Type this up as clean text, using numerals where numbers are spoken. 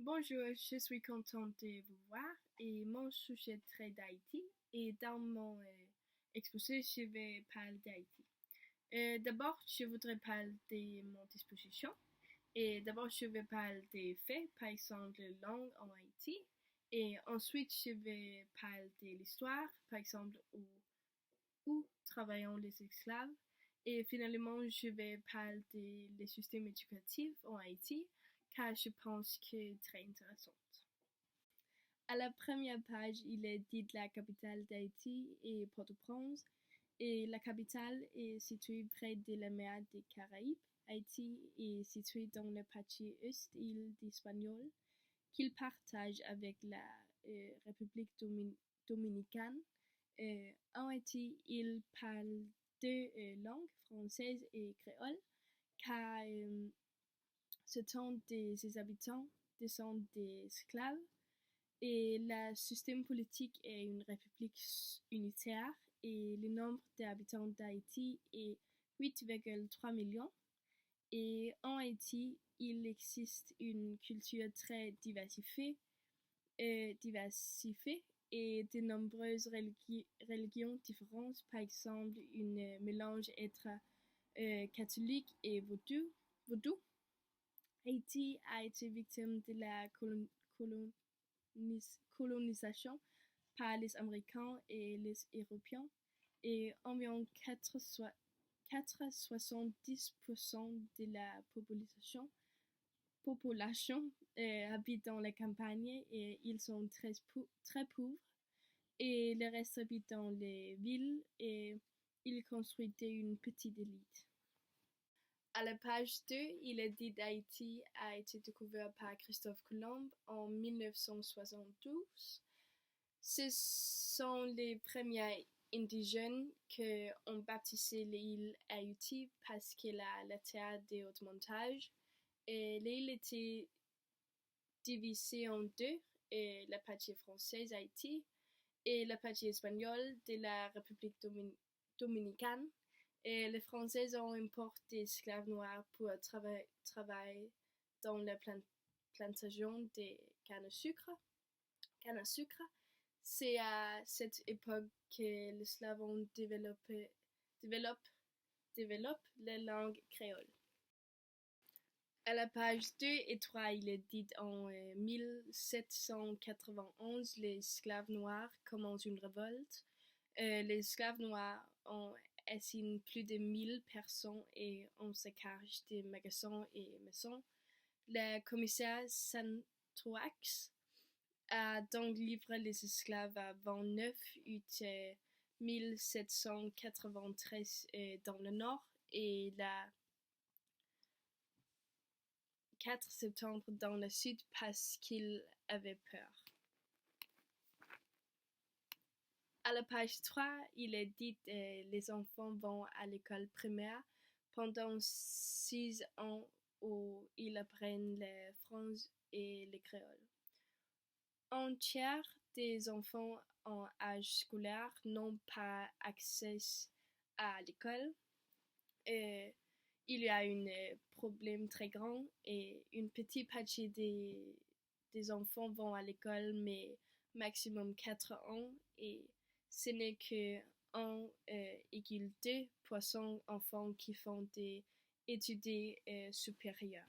Bonjour, je suis contente de vous voir et mon sujet est d'Haïti et dans mon exposé, je vais parler d'Haïti. D'abord, je voudrais parler de mon disposition et d'abord, je vais parler des faits, par exemple, la langue en Haïti et ensuite, je vais parler de l'histoire, par exemple, où travaillent les esclaves et finalement, je vais parler des systèmes éducatifs en Haïti car je pense que c'est très intéressant. À la première page, il est dit la capitale d'Haïti est Port-au-Prince et la capitale est située près de la mer des Caraïbes. Haïti est située dans la partie est-île d'Hispaniola qu'il partage avec la République dominicaine. En Haïti, il parle deux langues, française et créole, car ce sont ses habitants descendent des esclaves et le système politique est une république unitaire et le nombre d'habitants d'Haïti est 8,3 millions. Et en Haïti, il existe une culture très diversifiée et de nombreuses religions différentes, par exemple un mélange entre catholique et vaudou. Haïti a été victime de la colonisation par les Américains et les Européens et environ 70% de la population habite dans la campagne et ils sont très pauvres et le reste habite dans les villes et ils construisent une petite élite. À la page 2, il est dit d'Haïti a été découvert par Christophe Colomb en 1972. Ce sont les premiers indigènes qui ont baptisé l'île Haïti parce qu'elle a la terre de haute montagne. Et l'île était divisée en deux, et la partie française Haïti et la partie espagnole de la République dominicaine. Et les Français ont importé des esclaves noirs pour travailler dans la plantation de canne à sucre. C'est à cette époque que les Slaves ont développé la langue créole. À la page 2 et 3, il est dit en 1791, les esclaves noirs commencent une révolte. Les esclaves noirs ont assigné plus de 1000 personnes et on saccage des magasins et maisons. Le commissaire Santroax a donc livré les esclaves à 29 août 1793 dans le nord et le 4 septembre dans le sud parce qu'il avait peur. À la page 3, il est dit les enfants vont à l'école primaire pendant 6 ans où ils apprennent le français et le créole. Un tiers des enfants en âge scolaire n'ont pas accès à l'école. Il y a un problème très grand et une petite partie des enfants vont à l'école mais maximum 4 ans et ce n'est que 1,2% enfants qui font des études supérieures.